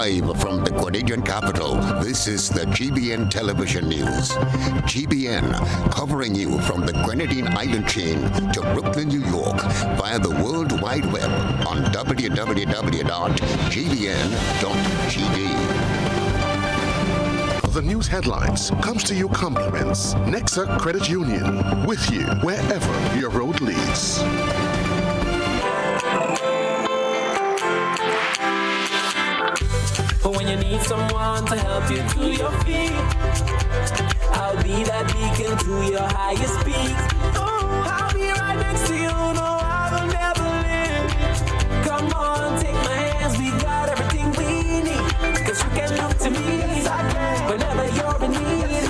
Live from the Grenadian capital, this is the GBN television news. GBN, covering you from the Grenadine Island chain to Brooklyn, New York, via the World Wide Web on www.gbn.tv. The news headlines comes to you compliments Nexa Credit Union, with you wherever your road leads. But when you need someone to help you to your feet, I'll be that beacon to your highest peak. Oh, I'll be right next to you, no, I will never leave. Come on, take my hands, we got everything we need. Cause you can look to me whenever you're in need.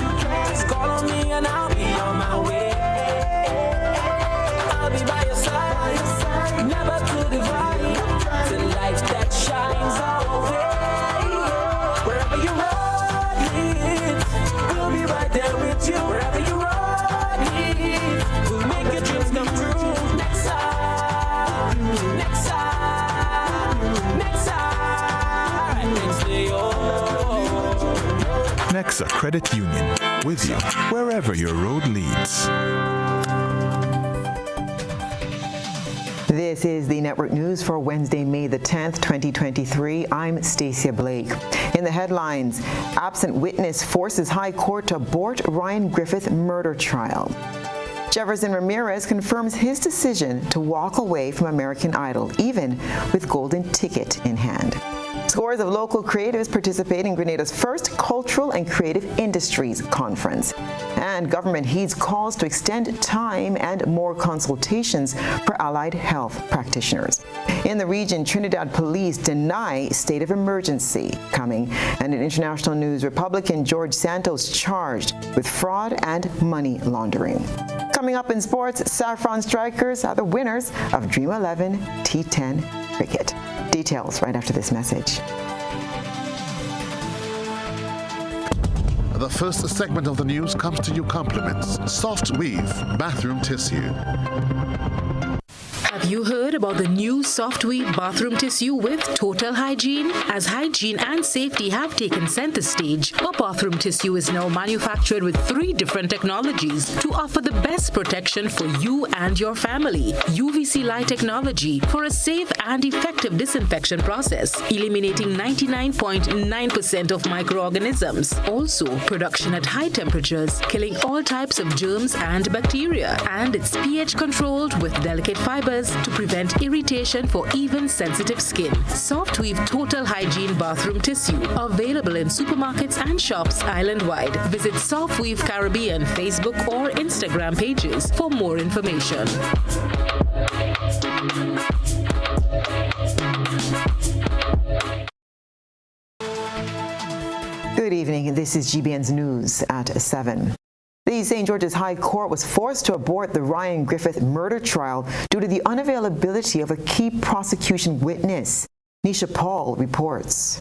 Just call on me and I'll be on my way. I'll be by your side, never to divide. The light that shines our way. Wherever you run, we'll be right there with you. Wherever you run, we'll make your dreams come true. Next time, next time, next time, next to you. Nexa Credit Union, with you wherever your road leads. This is the Network News for Wednesday, May the 10th, 2023. I'm Stacia Blake. In the headlines, absent witness forces High Court to abort Ryan Griffith murder trial. Jefferson Ramirez confirms his decision to walk away from American Idol, even with golden ticket in hand. Scores of local creatives participate in Grenada's first Cultural and Creative Industries Conference. And government heeds calls to extend time and more consultations for allied health practitioners. In the region, Trinidad police deny state of emergency coming. And in international news, Republican George Santos charged with fraud and money laundering. Coming up in sports, Saffron Strikers are the winners of Dream 11 T10 cricket. Details right after this message. The first segment of the news comes to you compliments Soft Weave Bathroom Tissue. Have you heard about the new Soft Weave bathroom tissue with total hygiene? As hygiene and safety have taken center stage, our bathroom tissue is now manufactured with 3 different technologies to offer the best protection for you and your family. UVC light technology for a safe and effective disinfection process, eliminating 99.9% of microorganisms. Also, production at high temperatures, killing all types of germs and bacteria. And it's pH controlled with delicate fibers to prevent irritation for even sensitive skin. Soft Weave Total Hygiene Bathroom Tissue, available in supermarkets and shops island-wide. Visit Soft Weave Caribbean Facebook or Instagram pages for more information. Good evening. This is GBN's News at 7. The St. George's High Court was forced to abort the Ryan Griffith murder trial due to the unavailability of a key prosecution witness. Nisha Paul reports.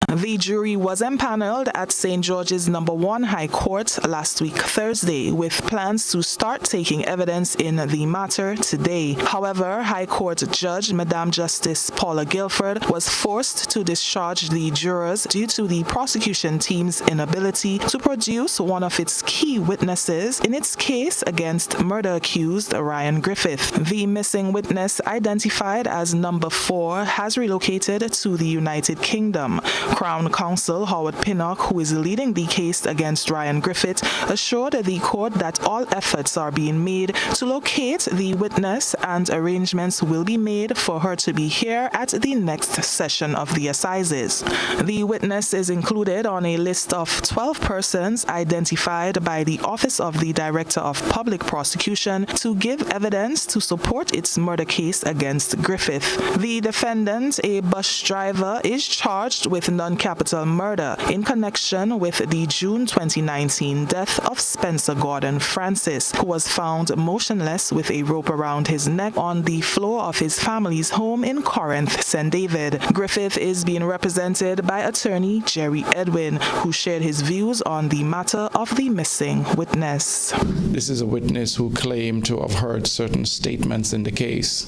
The jury was empaneled at St. George's No. 1 High Court last week Thursday, with plans to start taking evidence in the matter today. However, High Court Judge Madam Justice Paula Guilford was forced to discharge the jurors due to the prosecution team's inability to produce one of its key witnesses in its case against murder-accused Ryan Griffith. The missing witness, identified as No. 4, has relocated to the United Kingdom. Crown Counsel Howard Pinnock, who is leading the case against Ryan Griffith, assured the court that all efforts are being made to locate the witness and arrangements will be made for her to be here at the next session of the assizes. The witness is included on a list of 12 persons identified by the Office of the Director of Public Prosecution to give evidence to support its murder case against Griffith. The defendant, a bus driver, is charged with non-capital murder in connection with the June 2019 death of Spencer Gordon Francis, who was found motionless with a rope around his neck on the floor of his family's home in Corinth, St. David. Griffith is being represented by attorney Jerry Edwin, who shared his views on the matter of the missing witness. This is a witness who claimed to have heard certain statements in the case,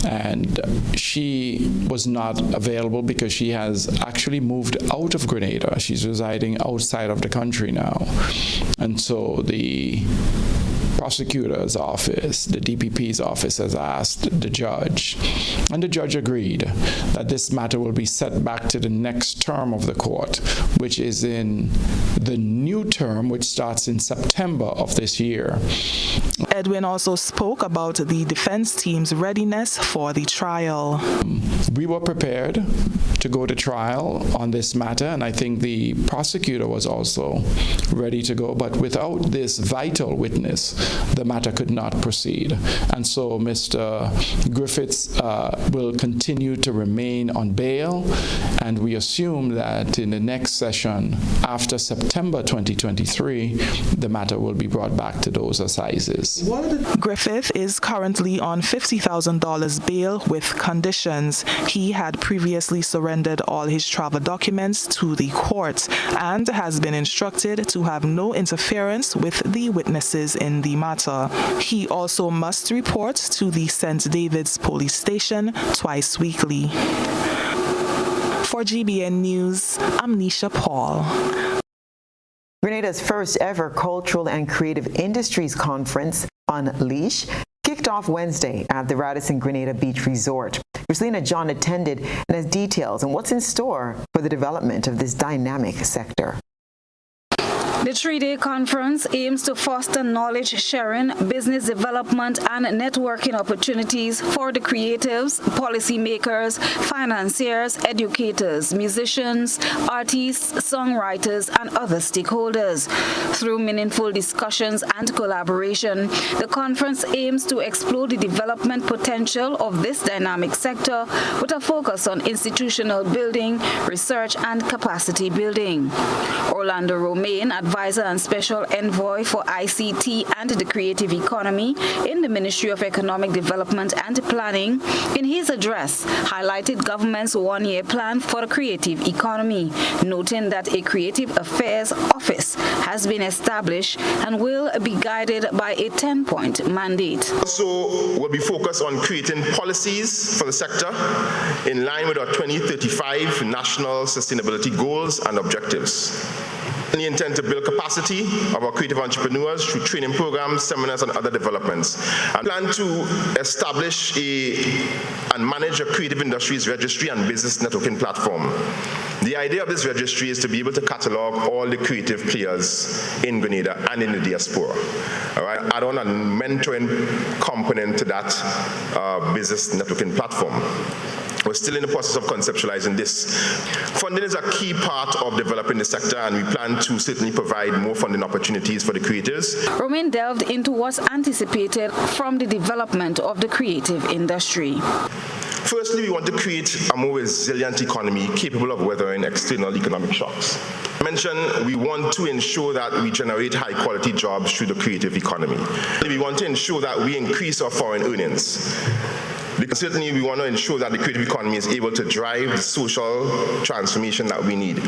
and she was not available because she has actually actually moved out of Grenada. She's residing outside of the country now. And so the prosecutor's office, the DPP's office, has asked the judge, and the judge agreed that this matter will be set back to the next term of the court, which is in the new term, which starts in September of this year. Edwin also spoke about the defense team's readiness for the trial. We were prepared to go to trial on this matter, and I think the prosecutor was also ready to go, but without this vital witness, the matter could not proceed. And so Mr. Griffiths will continue to remain on bail, and we assume that in the next session after September 2023, the matter will be brought back to those assizes. Griffith is currently on $50,000 bail with conditions. He had previously surrendered all his travel documents to the court and has been instructed to have no interference with the witnesses in the matter. He also must report to the St. David's police station twice weekly. For GBN News, I'm Nisha Paul. Grenada's first ever Cultural and Creative Industries Conference, Unleash, kicked off Wednesday at the Radisson Grenada Beach Resort. Christina John attended and has details on what's in store for the development of this dynamic sector. The three-day conference aims to foster knowledge sharing, business development, and networking opportunities for the creatives, policymakers, financiers, educators, musicians, artists, songwriters, and other stakeholders. Through meaningful discussions and collaboration, the conference aims to explore the development potential of this dynamic sector with a focus on institutional building, research, and capacity building. Orlando Romaine, Advisor and Special Envoy for ICT and the Creative Economy in the Ministry of Economic Development and Planning, in his address highlighted government's one-year plan for the creative economy, noting that a Creative Affairs Office has been established and will be guided by a 10-point mandate. Also, we'll be focused on creating policies for the sector in line with our 2035 national sustainability goals and objectives. We intend to build capacity of our creative entrepreneurs through training programs, seminars, and other developments. I plan to establish and manage a creative industries registry and business networking platform. The idea of this registry is to be able to catalog all the creative players in Grenada and in the diaspora. All right, add on a mentoring component to that business networking platform. We're still in the process of conceptualizing this. Funding is a key part of developing the sector, and we plan to certainly provide more funding opportunities for the creators. Romaine delved into what's anticipated from the development of the creative industry. Firstly, we want to create a more resilient economy capable of weathering external economic shocks. I mentioned we want to ensure that we generate high-quality jobs through the creative economy. We want to ensure that we increase our foreign earnings. Because certainly we want to ensure that the creative economy is able to drive the social transformation that we need.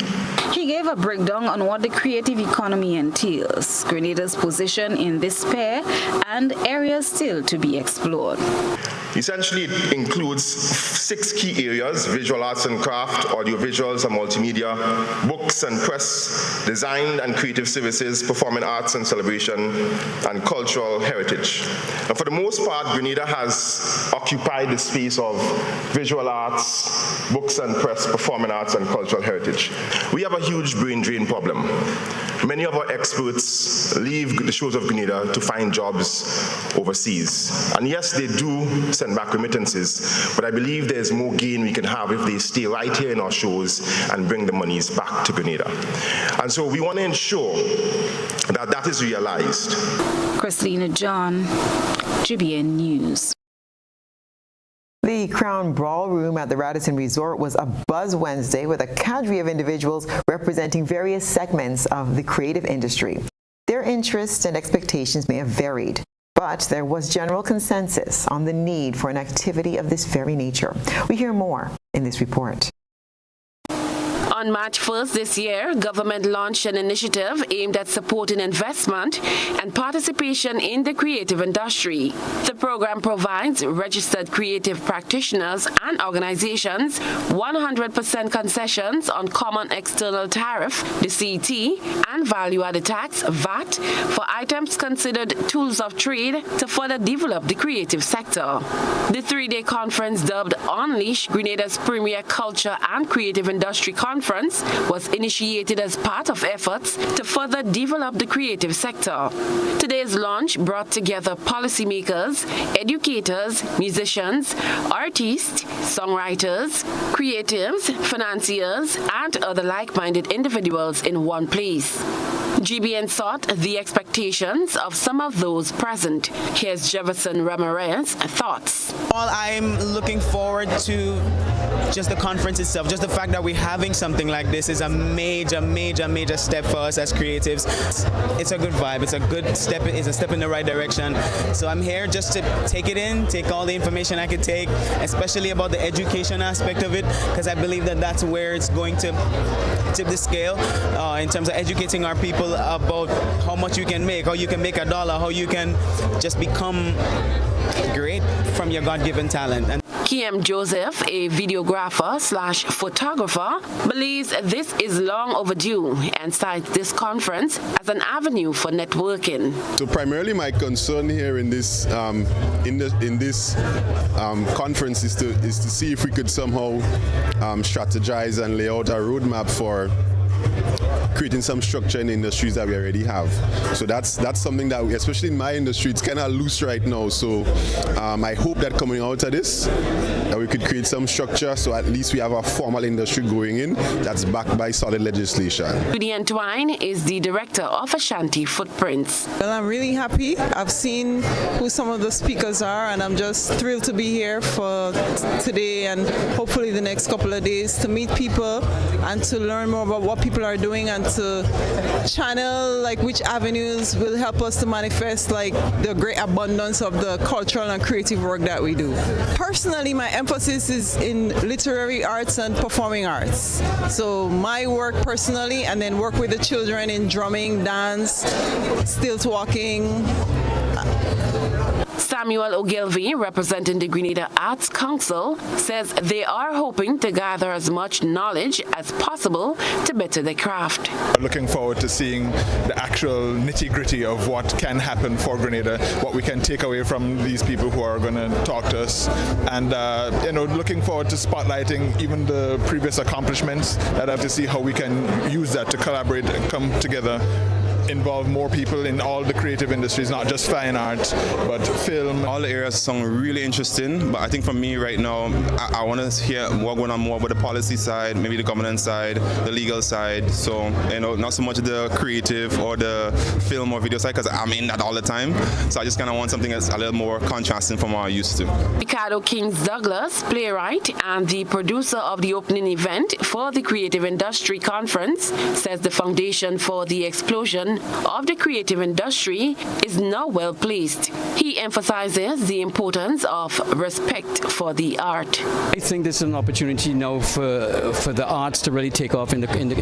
He gave a breakdown on what the creative economy entails, Grenada's position in this sphere, and areas still to be explored. Essentially, it includes 6 key areas: visual arts and craft, audiovisuals and multimedia, books and press, design and creative services, performing arts and celebration, and cultural heritage. And for the most part, Grenada has occupied the space of visual arts, books and press, performing arts, and cultural heritage. We have a huge brain drain problem. Many of our experts leave the shores of Grenada to find jobs overseas. And yes, they do send back remittances, but I believe there's more gain we can have if they stay right here in our shores and bring the monies back to Grenada. And so we want to ensure that that is realized. Christina John, GBN News. The Crown Ballroom at the Radisson Resort was abuzz Wednesday with a cadre of individuals representing various segments of the creative industry. Their interests and expectations may have varied, but there was general consensus on the need for an activity of this very nature. We hear more in this report. On On March 1st this year, government launched an initiative aimed at supporting investment and participation in the creative industry. The program provides registered creative practitioners and organizations 100% concessions on Common External Tariff, the CET, and value-added tax, VAT, for items considered tools of trade to further develop the creative sector. The three-day conference, dubbed Unleash Grenada's Premier Culture and Creative Industry Conference, was initiated as part of efforts to further develop the creative sector. Today's launch brought together policymakers, educators, musicians, artists, songwriters, creatives, financiers, and other like-minded individuals in one place. GBN sought the expectations of some of those present. Here's Jefferson Ramirez's thoughts. All I'm looking forward to just the conference itself, just the fact that we're having something like this is a major, major, major step for us as creatives. It's a good vibe. It's a good step. It's a step in the right direction. So I'm here just to take it in, take all the information I could take, especially about the education aspect of it, because I believe that that's where it's going to tip the scale in terms of educating our people about how much you can make, how you can make $1, how you can just become great from your God-given talent. And Kiem Joseph, a videographer/photographer, believes this is long overdue and cites this conference as an avenue for networking. So primarily my concern here in this conference is to see if we could somehow strategize and lay out a roadmap for creating some structure in the industries that we already have. So that's something that, especially in my industry, it's kind of loose right now. So I hope that coming out of this, that we could create some structure so at least we have a formal industry going in that's backed by solid legislation. Judy Entwine is the director of Ashanti Footprints. Well, I'm really happy. I've seen who some of the speakers are, and I'm just thrilled to be here for today and hopefully the next couple of days to meet people and to learn more about what people are doing and to channel like which avenues will help us to manifest like the great abundance of the cultural and creative work that we do. Personally, my emphasis is in literary arts and performing arts. So my work personally, and then work with the children in drumming, dance, stilt walking. Samuel Ogilvy, representing the Grenada Arts Council, says they are hoping to gather as much knowledge as possible to better their craft. Looking forward to seeing the actual nitty-gritty of what can happen for Grenada, what we can take away from these people who are going to talk to us, and looking forward to spotlighting even the previous accomplishments, and have to see how we can use that to collaborate and come together, involve more people in all the creative industries, not just fine art, but film. All the areas sound really interesting, but I think for me right now, I want to hear more going on more about the policy side, maybe the governance side, the legal side. So, not so much the creative or the film or video side, because I'm in that all the time. So I just kind of want something that's a little more contrasting from what I'm used to. Ricardo Kings Douglas, playwright and the producer of the opening event for the Creative Industry Conference, says the foundation for the explosion of the creative industry is now well placed. He emphasizes the importance of respect for the art. I think this is an opportunity now for the arts to really take off in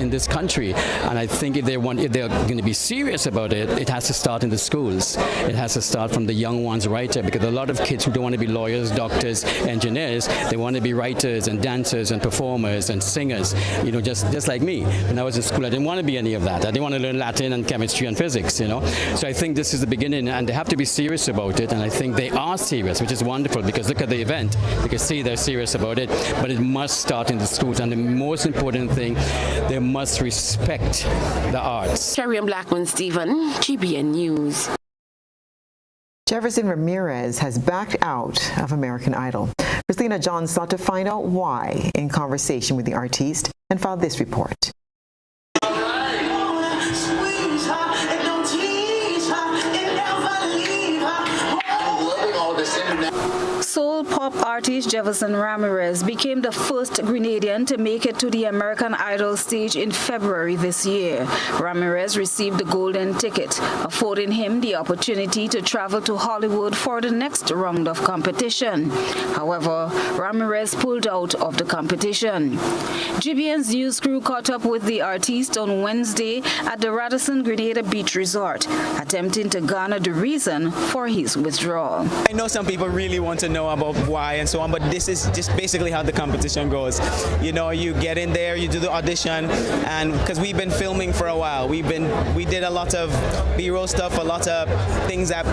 this country, and I think if they're going to be serious about it, it has to start in the schools. It has to start from the young ones right there, because a lot of kids who don't want to be lawyers, doctors, engineers, they want to be writers and dancers and performers and singers. Just like me. When I was in school, I didn't want to be any of that. I didn't want to learn Latin and chemistry and physics, So I think this is the beginning, and they have to be serious about it, and I think they are serious, which is wonderful, because look at the event. You can see they're serious about it, but it must start in the schools, and the most important thing, they must respect the arts. Sharian Blackman-Stephen, GBN News. Jefferson Ramirez has backed out of American Idol. Christina John sought to find out why in conversation with the artiste and filed this report. Soul Hip-hop artist Jefferson Ramirez became the first Grenadian to make it to the American Idol stage in February this year. Ramirez received the golden ticket, affording him the opportunity to travel to Hollywood for the next round of competition. However, Ramirez pulled out of the competition. GBN's news crew caught up with the artist on Wednesday at the Radisson Grenada Beach Resort, attempting to garner the reason for his withdrawal. I know some people really want to know about why and so on, but this is just basically how the competition goes. You know, you get in there, you do the audition, and because we've been filming for a while, we did a lot of B-roll stuff, a lot of things that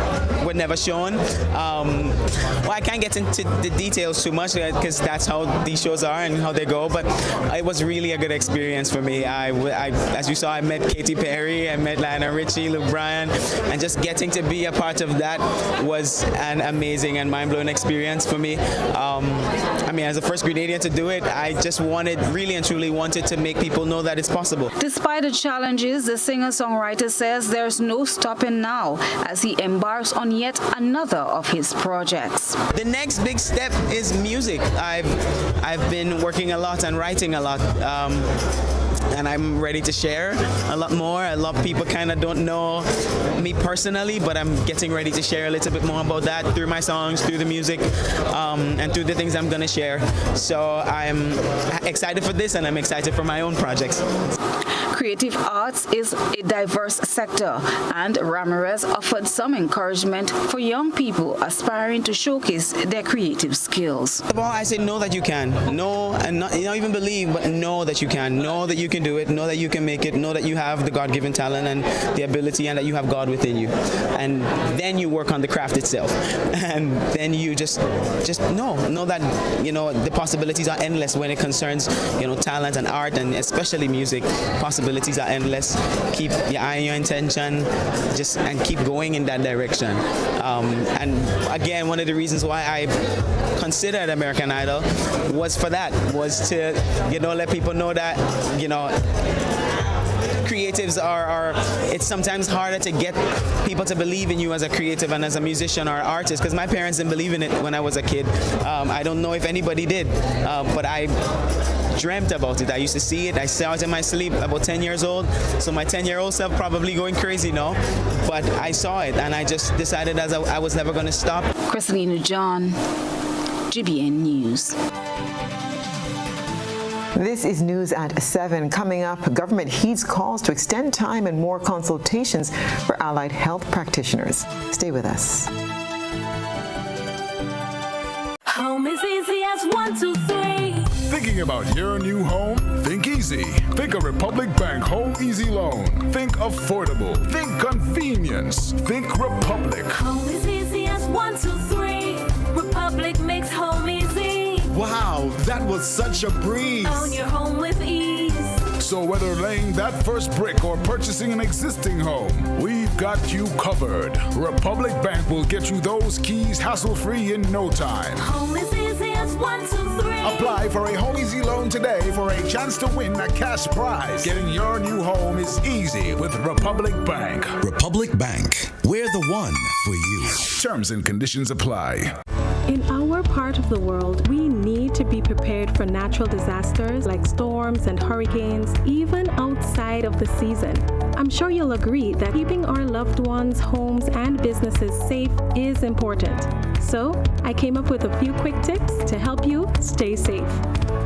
were never shown. Well, I can't get into the details too much because that's how these shows are and how they go, but it was really a good experience for me. As you saw, I met Katy Perry, I met Lionel Richie, Luke Bryan, and just getting to be a part of that was an amazing and mind-blowing experience for me. I mean, as the first Grenadian to do it, I just really and truly wanted to make people know that it's possible. Despite the challenges, the singer-songwriter says there's no stopping now as he embarks on yet another of his projects. The next big step is music. I've been working a lot and writing a lot. And I'm ready to share a lot more. A lot of people kind of don't know me personally, but I'm getting ready to share a little bit more about that through my songs, through the music, and through the things I'm going to share. So I'm excited for this, and I'm excited for my own projects. Creative arts is a diverse sector, and Ramirez offered some encouragement for young people aspiring to showcase their creative skills. Well, I say know that you can. Know and not even believe, but know that you can. Know that you can do it. Know that you can make it. Know that you have the God-given talent and the ability, and that you have God within you. And then you work on the craft itself. And then you just know that, you know, the possibilities are endless when it concerns, you know, talent and art, and especially music. Possibilities are endless. Keep your eye on your intention, and keep going in that direction. And again, one of the reasons why I considered American Idol was for that, was to, you know, let people know that, you know, creatives are it's sometimes harder to get people to believe in you as a creative and as a musician or artist, because my parents didn't believe in it when I was a kid. I don't know if anybody did, but I dreamt about it. I used to see it. I saw it in my sleep about 10 years old. So my 10-year-old self probably going crazy now, but I saw it and I just decided as I was never going to stop. Christelina John, GBN News. This is news at 7. Coming up, government heeds calls to extend time and more consultations for allied health practitioners. Stay with us. Home is easy as 1, 2, 3. Thinking about your new home? Think easy. Think a Republic Bank Home Easy Loan. Think affordable. Think convenience. Think Republic. Home is easy as 1, 2, 3. Republic makes home easy. Wow, that was such a breeze. Own your home with ease. So whether laying that first brick or purchasing an existing home, we've got you covered. Republic Bank will get you those keys hassle-free in no time. Home is easy as 1, 2, 3. Apply for a Home Easy Loan today for a chance to win a cash prize. Getting your new home is easy with Republic Bank. Republic Bank, we're the one for you. Terms and conditions apply. In our part of the world, we need to be prepared for natural disasters like storms and hurricanes, even outside of the season. I'm sure you'll agree that keeping our loved ones, homes, and businesses safe is important. So, I came up with a few quick tips to help you stay safe.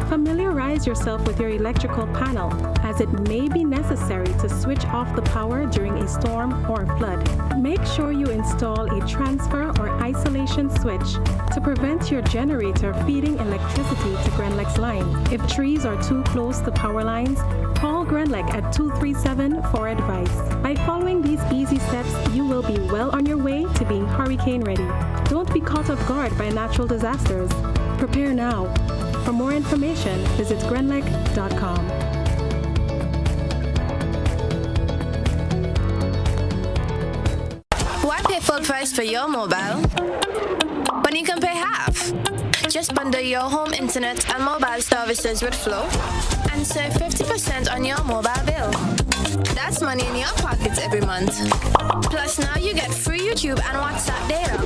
Familiarize yourself with your electrical panel, as it may be necessary to switch off the power during a storm or flood. Make sure you install a transfer or isolation switch to prevent your generator feeding electricity to Grenlec's line. If trees are too close to power lines, call Grenlec at 237 for advice. By following these easy steps, you will be well on your way to being hurricane ready. Don't be caught off guard by natural disasters. Prepare now. For more information, visit grenlec.com. Why pay full price for your mobile when you can pay half? Just bundle your home internet and mobile services with Flow and save 50% on your mobile bill. That's money in your pockets every month. Plus now you get free YouTube and WhatsApp data.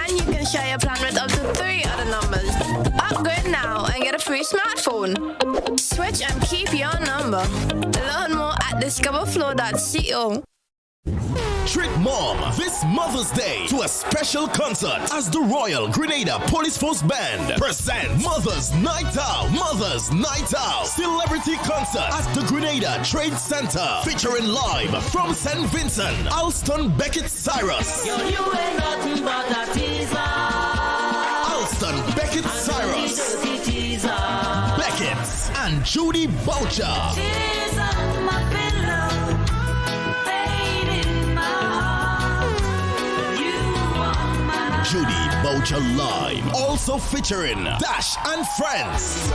And you can share your plan with up to 3 other numbers. Upgrade now and get a free smartphone. Switch and keep your number. Learn more at discoverflow.co. Treat mom this Mother's Day to a special concert as the Royal Grenada Police Force Band present Mother's Night Out. Mother's Night Out celebrity concert at the Grenada Trade Center, featuring live from St. Vincent, Alston Beckett Cyrus. You ain't nothing but a teaser. Alston Beckett Cyrus, Beckett and Judy Boucher. Judy Boucher live, also featuring Dash and Friends,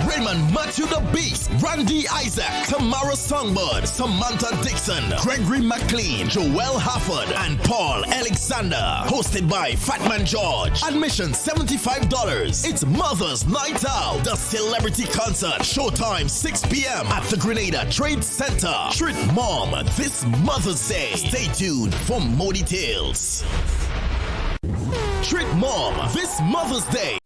Raymond Matthew the Beast, Randy Isaac, Tamara Songbird, Samantha Dixon, Gregory McLean, Joel Hafford, and Paul Alexander. Hosted by Fatman George. Admission $75. It's Mother's Night Out, the celebrity concert. Showtime 6 p.m. at the Grenada Trade Center. Treat mom this Mother's Day. Stay tuned for more details. Treat mom this Mother's Day.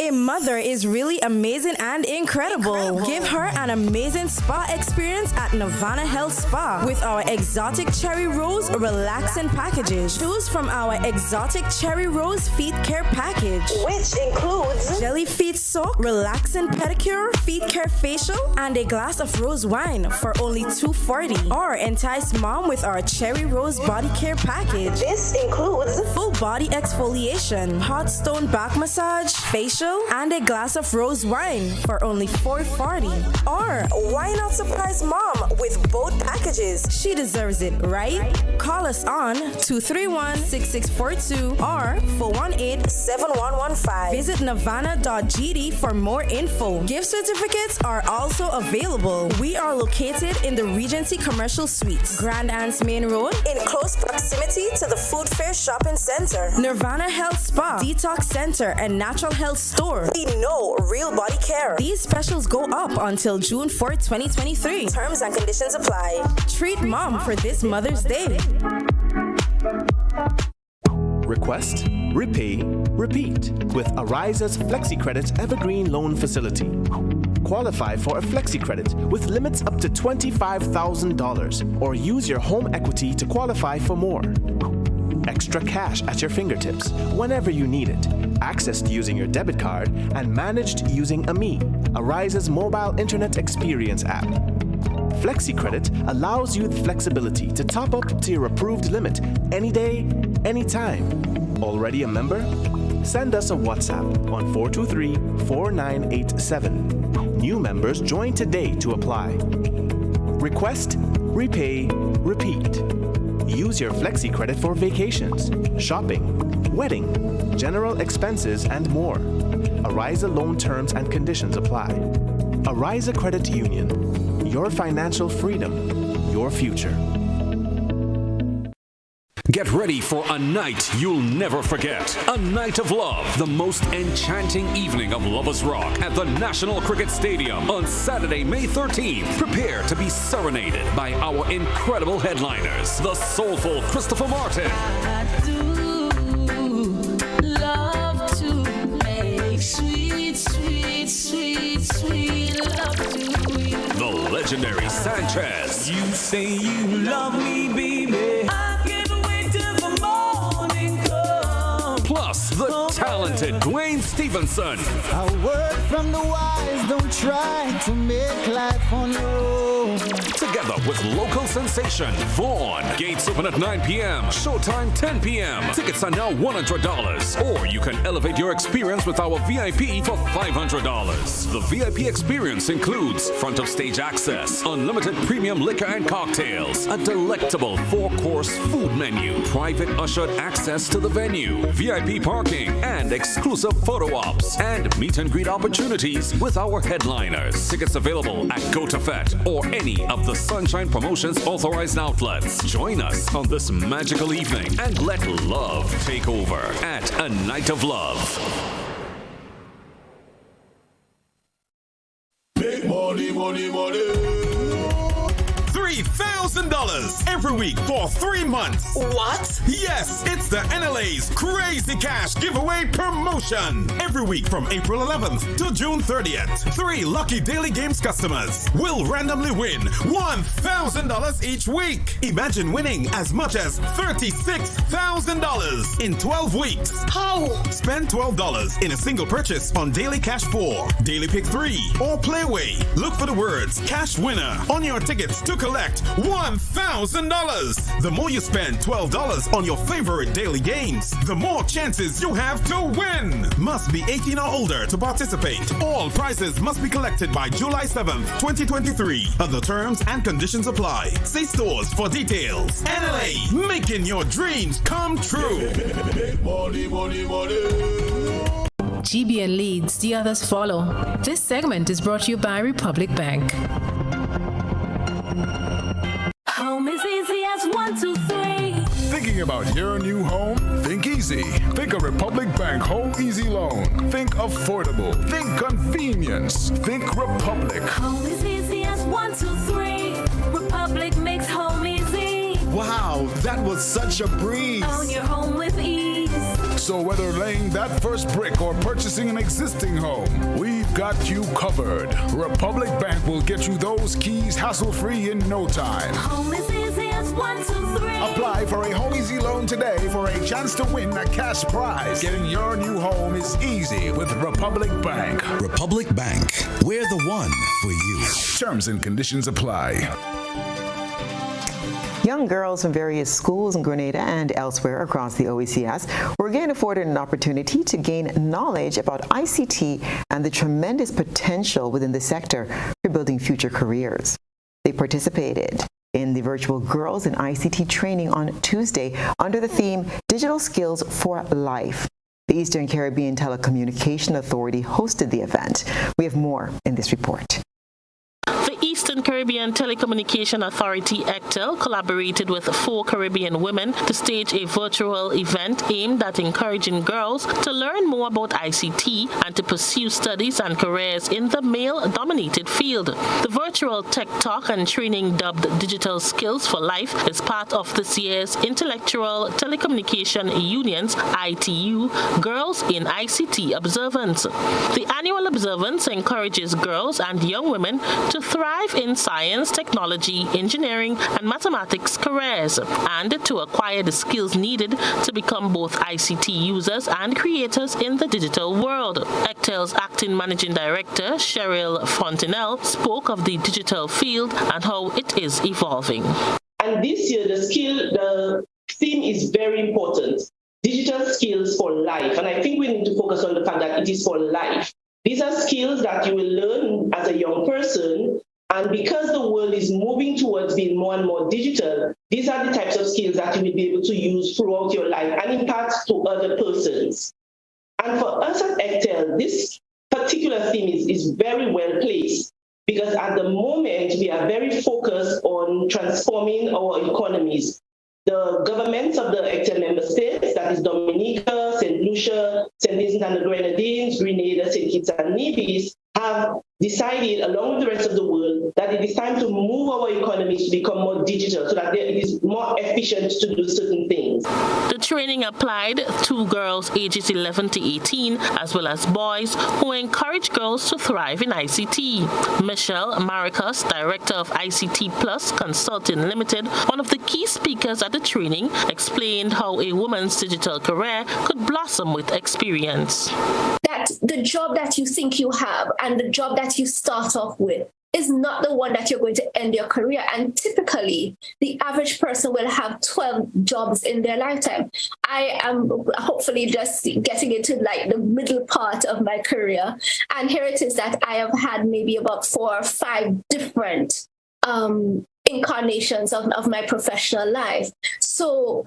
A mother is really amazing and incredible. Give her an amazing spa experience at Nirvana Health Spa with our exotic cherry rose relaxing packages. Choose from our exotic cherry rose feet care package, which includes jelly feet soak, relaxing pedicure, feet care facial, and a glass of rose wine for only $2.40. Or entice mom with our cherry rose body care package. This includes full body exfoliation, hot stone back massage, facial, and a glass of rose wine for only $4.40. Or why not surprise mom with both packages? She deserves it, right? Call us on 231-6642 or 418-7115. Visit nirvana.gd for more info. Gift certificates are also available. We are located in the Regency Commercial Suites, Grand Anse Main Road, in close proximity to the Food Fair Shopping Center. Nirvana Health Spa, Detox Center, and Natural Health Store. We know real body care. These specials go up until June 4, 2023. Terms and conditions apply. Treat mom for this Mother's Day. Request, repay, repeat with Ariza's FlexiCredit Evergreen Loan Facility. Qualify for a FlexiCredit with limits up to $25,000 or use your home equity to qualify for more. Extra cash at your fingertips whenever you need it, accessed using your debit card, and managed using AMI, Ariza's mobile internet experience app. FlexiCredit allows you the flexibility to top up to your approved limit any day, anytime. Already a member? Send us a WhatsApp on 423-4987. New members join today to apply. Request, repay, repeat. Use your FlexiCredit for vacations, shopping, wedding, general expenses, and more. Ariza loan terms and conditions apply. Ariza Credit Union. Your financial freedom, your future. Get ready for a night you'll never forget. A night of love. The most enchanting evening of Lovers Rock at the National Cricket Stadium on Saturday, May 13th. Prepare to be serenaded by our incredible headliners, the soulful Christopher Martin. I do love to make sweet, sweet, sweet, sweet love to you. The legendary Sanchez. You say you love me, baby. Plus, the talented Dwayne Stevenson. A word from the wise, don't try to make life on your own. Together with local sensation Vaughn. Gates open at 9 p.m. Showtime 10 p.m. Tickets are now $100. Or you can elevate your experience with our VIP for $500. The VIP experience includes front of stage access, unlimited premium liquor and cocktails, a delectable 4-course food menu, private ushered access to the venue, VIP parking, and exclusive photo ops, and meet and greet opportunities with our headliners. Tickets available at GoToFet or any of the Sunshine Promotions authorized outlets. Join us on this magical evening and let love take over at A Night of Love. Big money, money, money. $3,000 every week for 3 months. What? Yes, it's the NLA's Crazy Cash Giveaway Promotion. Every week from April 11th to June 30th, 3 lucky Daily Games customers will randomly win $1,000 each week. Imagine winning as much as $36,000 in 12 weeks. How? Spend $12 in a single purchase on Daily Cash 4, Daily Pick 3, or Playway. Look for the words Cash Winner on your tickets to collect $1,000. The more you spend $12 on your favorite daily games, the more chances you have to win. Must be 18 or older to participate. All prizes must be collected by July 7th, 2023. Other terms and conditions apply. See stores for details. NLA, making your dreams come true. Money, money, money. GBN leads, the others follow. This segment is brought to you by Republic Bank. Home is easy as 1, 2, 3. Thinking about your new home? Think easy. Think a Republic Bank Home Easy Loan. Think affordable. Think convenience. Think Republic. Home is easy as 1, 2, 3. Republic makes home easy. Wow, that was such a breeze. Own your home with ease. So whether laying that first brick or purchasing an existing home, we've got you covered. Republic Bank will get you those keys hassle-free in no time. Home is easy as 1, 2, 3. Apply for a Home Easy Loan today for a chance to win a cash prize. Getting your new home is easy with Republic Bank. Republic Bank, we're the one for you. Terms and conditions apply. Young girls from various schools in Grenada and elsewhere across the OECS were again afforded an opportunity to gain knowledge about ICT and the tremendous potential within the sector for building future careers. They participated in the virtual Girls in ICT training on Tuesday under the theme Digital Skills for Life. The Eastern Caribbean Telecommunication Authority hosted the event. We have more in this report. The Eastern Caribbean Telecommunication Authority, ECTEL, collaborated with 4 Caribbean women to stage a virtual event aimed at encouraging girls to learn more about ICT and to pursue studies and careers in the male-dominated field. The virtual tech talk and training dubbed Digital Skills for Life is part of this year's Intellectual Telecommunication Union's ITU Girls in ICT Observance. The annual observance encourages girls and young women to thrive in science, technology, engineering, and mathematics careers, and to acquire the skills needed to become both ICT users and creators in the digital world. ECTEL's acting managing director, Cheryl Fontenelle, spoke of the digital field and how it is evolving. And this year, the theme is very important. Digital skills for life. And I think we need to focus on the fact that it is for life. These are skills that you will learn as a young person, and because the world is moving towards being more and more digital, these are the types of skills that you will be able to use throughout your life and impact to other persons. And for us at ECTEL, this particular theme is very well placed because at the moment we are very focused on transforming our economies. The governments of the ECTEL member states, that is Dominica, St. Lucia, St. Vincent and the Grenadines, Grenada, St. Kitts and Nevis, have decided, along with the rest of the world, that it is time to move our economies to become more digital so that it is more efficient to do certain things. The training applied to girls ages 11 to 18, as well as boys, who encourage girls to thrive in ICT. Michelle Maricus, director of ICT Plus Consulting Limited, one of the key speakers at the training, explained how a woman's digital career could blossom with experience. That the job that you think you have and the job that you start off with is not the one that you're going to end your career. And typically, the average person will have 12 jobs in their lifetime. I am hopefully just getting into like the middle part of my career. And here it is that I have had maybe about 4 or 5 different incarnations of my professional life. So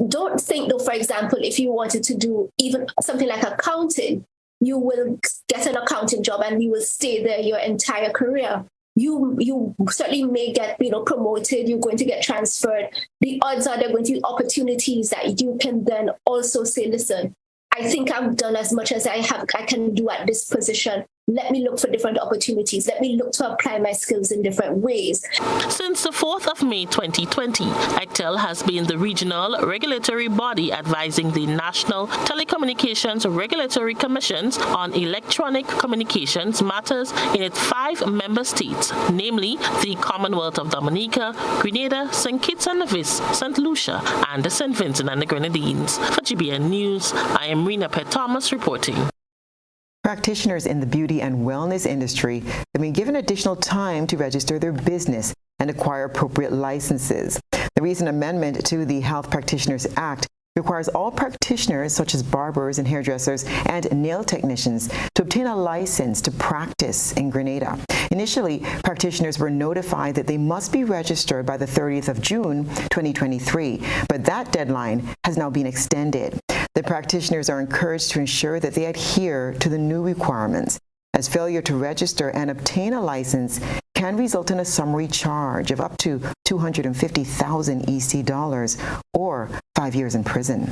don't think, though, for example, if you wanted to do even something like accounting, you will get an accounting job and you will stay there your entire career. You certainly may get promoted, you're going to get transferred. The odds are there are going to be opportunities that you can then also say, listen, I think I've done as much as I can do at this position. Let me look for different opportunities. Let me look to apply my skills in different ways. Since the 4th of May 2020, ECTEL has been the regional regulatory body advising the National Telecommunications Regulatory Commissions on electronic communications matters in its 5 member states, namely the Commonwealth of Dominica, Grenada, St. Kitts and Nevis, St. Lucia, and St. Vincent and the Grenadines. For GBN News, I am Rena Pett Thomas reporting. Practitioners in the beauty and wellness industry have been given additional time to register their business and acquire appropriate licenses. The recent amendment to the Health Practitioners Act requires all practitioners, such as barbers and hairdressers and nail technicians, to obtain a license to practice in Grenada. Initially, practitioners were notified that they must be registered by the 30th of June, 2023, but that deadline has now been extended. The practitioners are encouraged to ensure that they adhere to the new requirements, as failure to register and obtain a license can result in a summary charge of up to $250,000 EC dollars or 5 years in prison.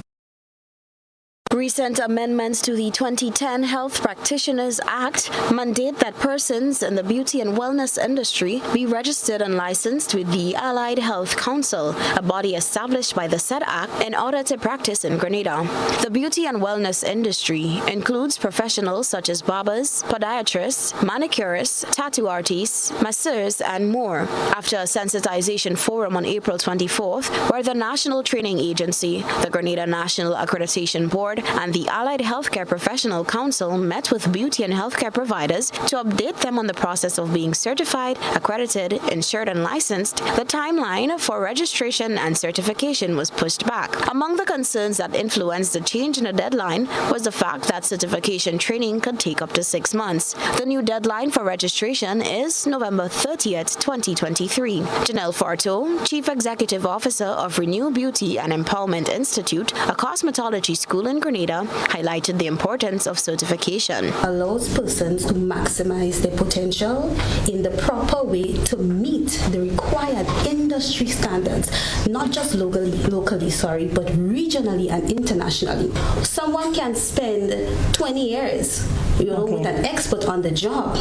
Recent amendments to the 2010 Health Practitioners Act mandate that persons in the beauty and wellness industry be registered and licensed with the Allied Health Council, a body established by the said act in order to practice in Grenada. The beauty and wellness industry includes professionals such as barbers, podiatrists, manicurists, tattoo artists, masseurs, and more. After a sensitization forum on April 24th, where the National Training Agency, the Grenada National Accreditation Board, and the Allied Healthcare Professional Council met with beauty and healthcare providers to update them on the process of being certified, accredited, insured, and licensed, the timeline for registration and certification was pushed back. Among the concerns that influenced the change in the deadline was the fact that certification training could take up to 6 months. The new deadline for registration is November 30th, 2023. Janelle Farto, Chief Executive Officer of Renew Beauty and Empowerment Institute, a cosmetology school in Grenada, highlighted the importance of certification. Allows persons to maximize their potential in the proper way to meet the required industry standards, not just locally, but regionally and internationally. Someone can spend 20 years with an expert on the job,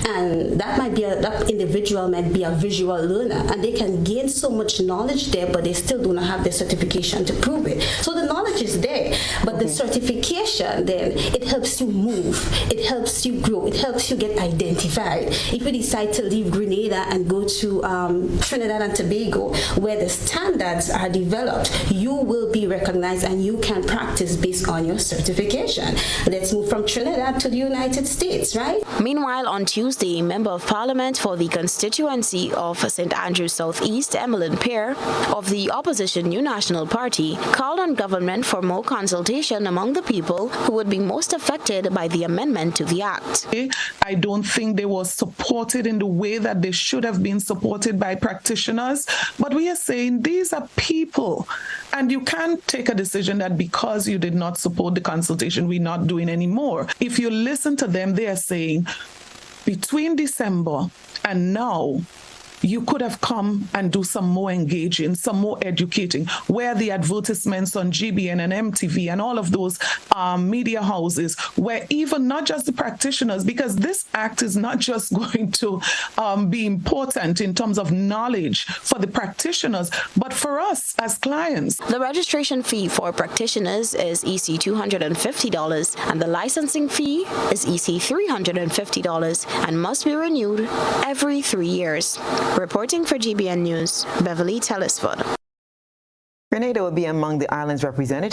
and that individual might be a visual learner, and they can gain so much knowledge there, but they still do not have the certification to prove it. So the knowledge is there, but the certification, then it helps you move, it helps you grow, it helps you get identified. If you decide to leave Grenada and go to Trinidad and Tobago, where the standards are developed, you will be recognized and you can practice based on your certification. Let's move from Trinidad to the United States, right? Meanwhile, on Tuesday, Member of Parliament for the constituency of St. Andrews Southeast, Emmeline Pear, of the opposition New National Party, called on government for more consultation among the people who would be most affected by the amendment to the Act. I don't think they were supported in the way that they should have been supported by practitioners, but we are saying these are people, and you can't take a decision that because you did not support the consultation, we're not doing any more. If you listen to them, they are saying between December and now, you could have come and do some more engaging, some more educating, where the advertisements on GBN and MTV and all of those media houses, where even not just the practitioners, because this act is not just going to be important in terms of knowledge for the practitioners, but for us as clients. The registration fee for practitioners is EC $250 and the licensing fee is EC $350 and must be renewed every 3 years. Reporting for GBN News, Beverly Telesford. Grenada will be among the islands represented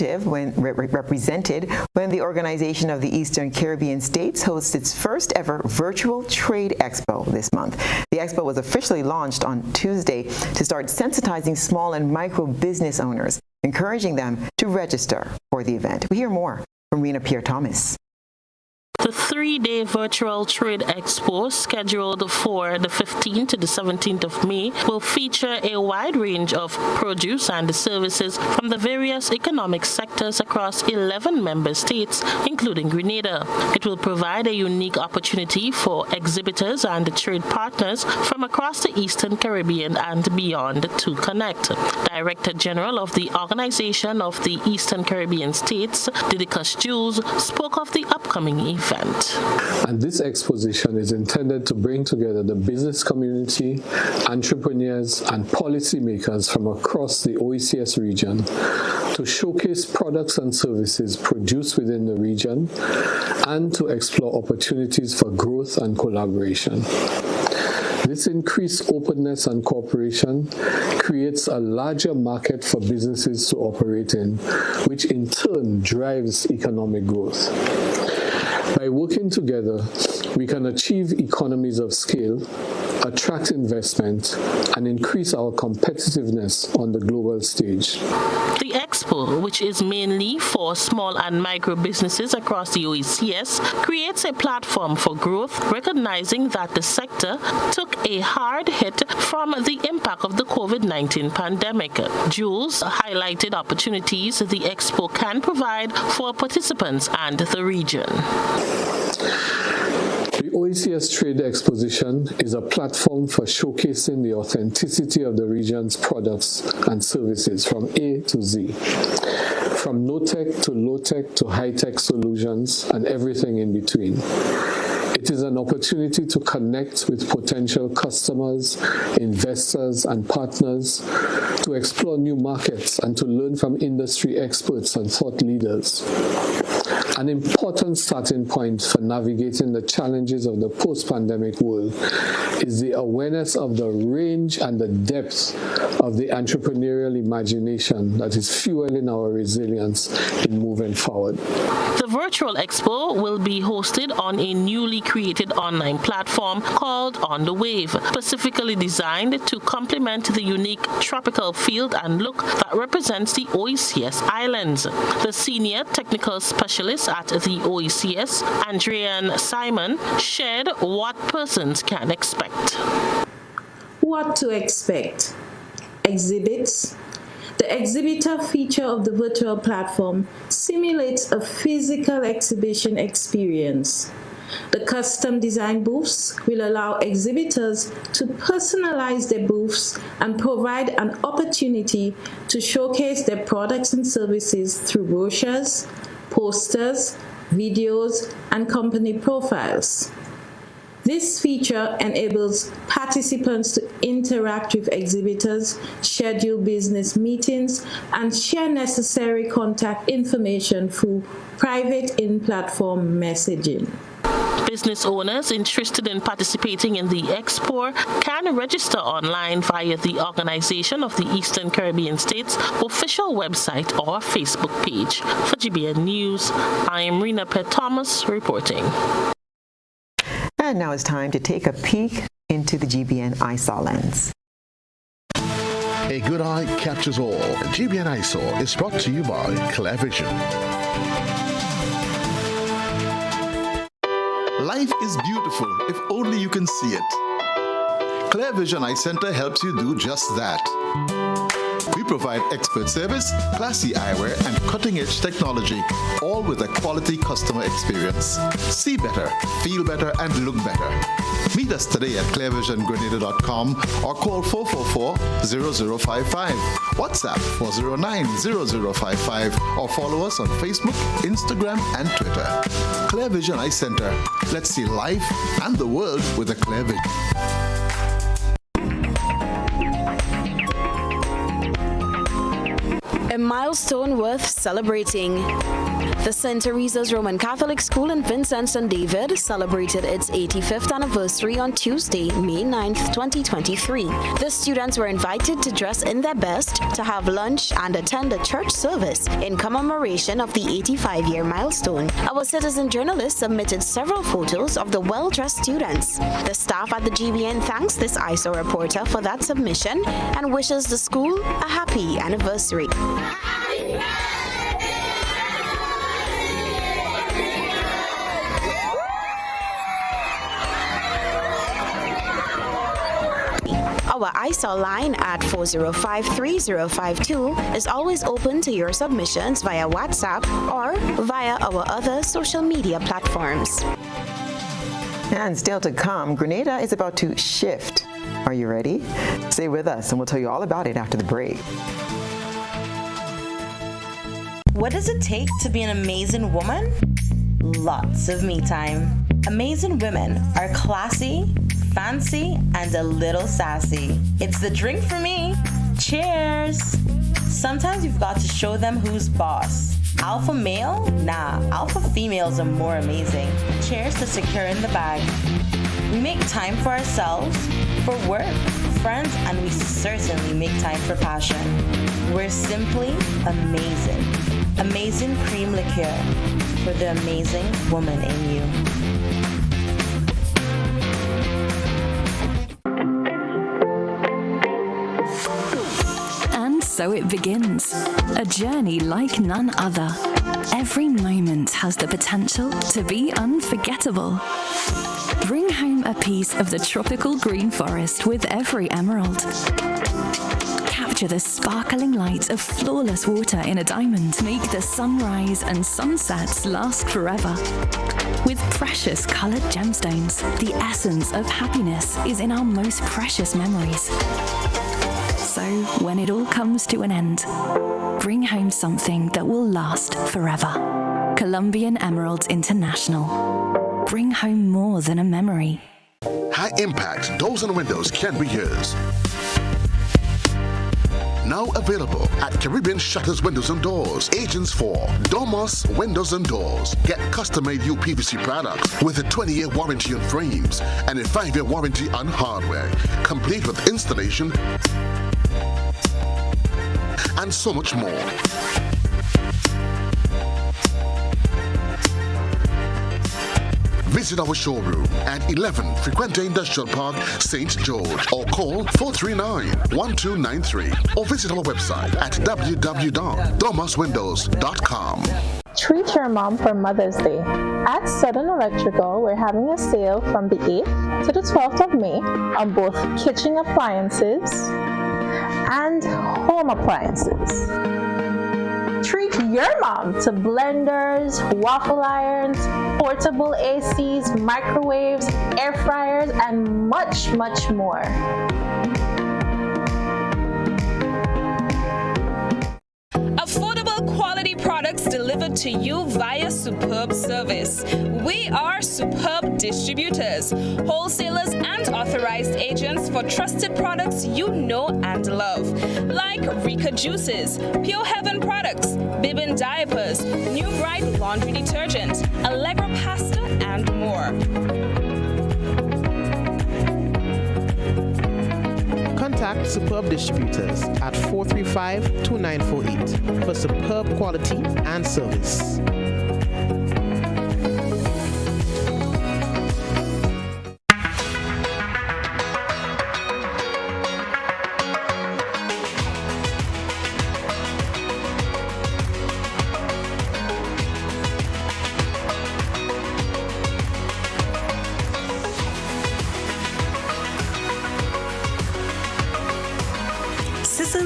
when the Organization of the Eastern Caribbean States hosts its first ever virtual trade expo this month. The expo was officially launched on Tuesday to start sensitizing small and micro business owners, encouraging them to register for the event. We hear more from Rena Pierre-Thomas. The 3-day virtual trade expo, scheduled for the 15th to the 17th of May, will feature a wide range of produce and services from the various economic sectors across 11 member states, including Grenada. It will provide a unique opportunity for exhibitors and trade partners from across the Eastern Caribbean and beyond to connect. Director General of the Organization of the Eastern Caribbean States, Didicus Jules, spoke of the upcoming event. And this exposition is intended to bring together the business community, entrepreneurs, and policymakers from across the OECS region to showcase products and services produced within the region and to explore opportunities for growth and collaboration. This increased openness and cooperation creates a larger market for businesses to operate in, which in turn drives economic growth. By working together, we can achieve economies of scale, attract investment, and increase our competitiveness on the global stage. The expo, which is mainly for small and micro businesses across the OECS, creates a platform for growth, recognizing that the sector took a hard hit from the impact of the COVID-19 pandemic. Jules highlighted opportunities the expo can provide for participants and the region. The OECS Trade Exposition is a platform for showcasing the authenticity of the region's products and services from A to Z, from no-tech to low-tech to high-tech solutions and everything in between. It is an opportunity to connect with potential customers, investors, and partners, to explore new markets and to learn from industry experts and thought leaders. An important starting point for navigating the challenges of the post-pandemic world is the awareness of the range and the depth of the entrepreneurial imagination that is fueling our resilience in moving forward. The virtual expo will be hosted on a newly created online platform called On the Wave, specifically designed to complement the unique tropical field and look that represents the OECS Islands. The senior technical specialist at the OECS, Andrian Simon, shared what persons can expect. What to expect? Exhibits. The exhibitor feature of the virtual platform simulates a physical exhibition experience. The custom design booths will allow exhibitors to personalize their booths and provide an opportunity to showcase their products and services through brochures, posters, videos, and company profiles. This feature enables participants to interact with exhibitors, schedule business meetings, and share necessary contact information through private in-platform messaging. Business owners interested in participating in the expo can register online via the Organization of the Eastern Caribbean States official website or Facebook page. For GBN News, I am Rena Pierre-Thomas reporting. And now it's time to take a peek into the GBN ISAW lens. A good eye captures all. GBN ISAW is brought to you by ClearVision. Life is beautiful if only you can see it. ClearVision Eye Center helps you do just that. We provide expert service, classy eyewear, and cutting-edge technology, all with a quality customer experience. See better, feel better, and look better. Meet us today at clearvisiongrenada.com or call 444-0055, WhatsApp 409-0055, or follow us on Facebook, Instagram, and Twitter. ClearVision Eye Center. Let's see life and the world with a clear vision. A milestone worth celebrating. The St. Teresa's Roman Catholic School in Vincent St. David celebrated its 85th anniversary on Tuesday, May 9th, 2023. The students were invited to dress in their best, to have lunch, and attend a church service in commemoration of the 85-year milestone. Our citizen journalist submitted several photos of the well-dressed students. The staff at the GBN thanks this ISO reporter for that submission and wishes the school a happy anniversary. Our ISO line at 405-3052 is always open to your submissions via WhatsApp or via our other social media platforms. And still to come, Grenada is about to shift. Are you ready? Stay with us and we'll tell you all about it after the break. What does it take to be an amazing woman? Lots of me time. Amazing women are classy, fancy, and a little sassy. It's the drink for me. Cheers! Sometimes you've got to show them who's boss. Alpha male? Nah, alpha females are more amazing. Cheers to securing the bag. We make time for ourselves, for work, friends, and we certainly make time for passion. We're simply amazing. Amazing cream liqueur for the amazing woman in you. So it begins, a journey like none other. Every moment has the potential to be unforgettable. Bring home a piece of the tropical green forest with every emerald. Capture the sparkling light of flawless water in a diamond. Make the sunrise and sunsets last forever. With precious colored gemstones, the essence of happiness is in our most precious memories. So, when it all comes to an end, bring home something that will last forever. Colombian Emeralds International. Bring home more than a memory. High impact doors and windows can be yours. Now available at Caribbean Shutters Windows and Doors, agents for Domus Windows and Doors. Get custom-made UPVC products with a 20-year warranty on frames and a 5-year warranty on hardware, complete with installation and so much more. Visit our showroom at 11 Frequente Industrial Park, St. George, or call 439-1293, or visit our website at www.domuswindows.com. Treat your mom for Mother's Day. At Southern Electrical, we're having a sale from the 8th to the 12th of May on both kitchen appliances and home appliances. Treat your mom to blenders, waffle irons, portable ACs, microwaves, air fryers, and much, much more. Affordable quality products delivered to you via Superb Service. We are Superb Distributors, wholesalers and authorized agents for trusted products you know and love, like Rika Juices, Pure Heaven products, Bibin diapers, New Bright laundry detergent, Allegra pasta, and more. Contact Superb Distributors at 435-2948 for superb quality and service.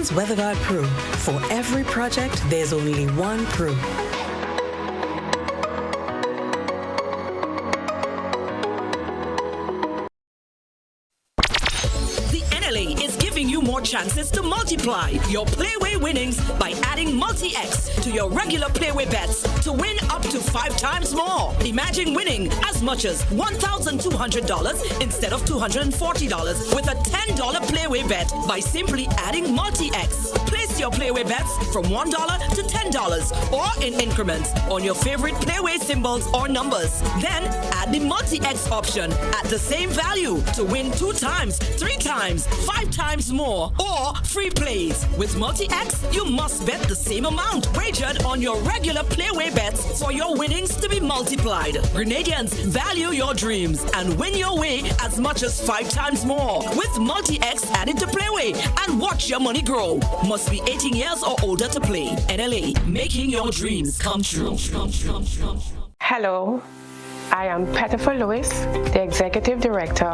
WeatherGuard Pro. For every project, there's only one Pro. The NLA is giving you more chances to multiply your Playway winnings by adding Multi-X to your regular Playway bets to win up to 5 times more. Imagine winning as much as $1,200 instead of $240 with a $10 Playway bet by simply adding Multi-X. Place Place your Playway bets from $1 to $10 or in increments on your favorite Playway symbols or numbers. Then add the multi-X option at the same value to win 2 times, 3 times, 5 times more, or free plays. With multi-X, you must bet the same amount wagered on your regular Playway bets for your winnings to be multiplied. Grenadians, value your dreams and win your way as much as 5 times more with multi-X added to Playway and watch your money grow. Must be 18 years or older to play. NLA, making your dreams come true. Hello, I am Pettifer Lewis, the Executive Director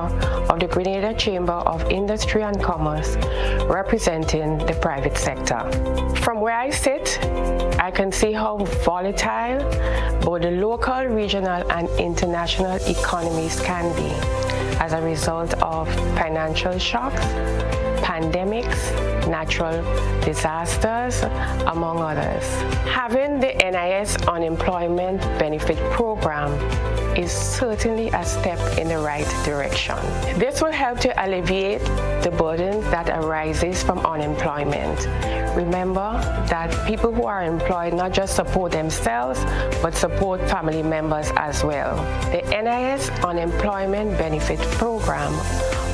of the Grenada Chamber of Industry and Commerce, representing the private sector. From where I sit, I can see how volatile both the local, regional, and international economies can be as a result of financial shocks, pandemics, natural disasters, among others. Having the NIS Unemployment Benefit Program is certainly a step in the right direction. This will help to alleviate the burden that arises from unemployment. Remember that people who are employed not just support themselves, but support family members as well. The NIS Unemployment Benefit Program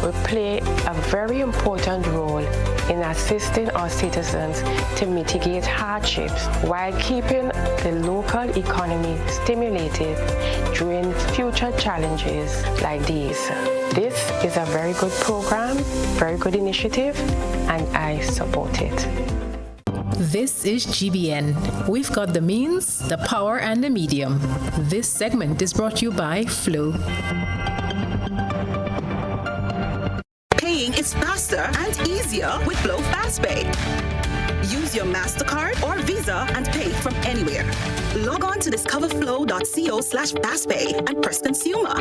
will play a very important role in assisting our citizens to mitigate hardships while keeping the local economy stimulated during future challenges like these. This is a very good program, very good initiative, and I support it. This is GBN. We've got the means, the power, and the medium. This segment is brought to you by Flow. Paying is faster and easier with Flow FastPay. Use your MasterCard or Visa and pay from anywhere. Log on to discoverflow.co/fastpay and press Consumer.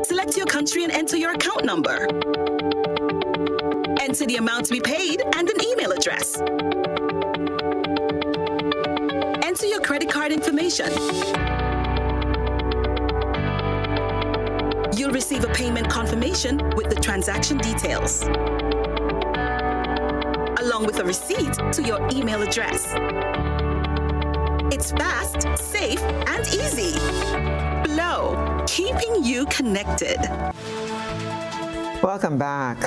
Select your country and enter your account number. Enter the amount to be paid and an email address. Enter your credit card information. You'll receive a payment confirmation with the transaction details, along with a receipt to your email address. It's fast, safe, and easy. Flow, keeping you connected. Welcome back.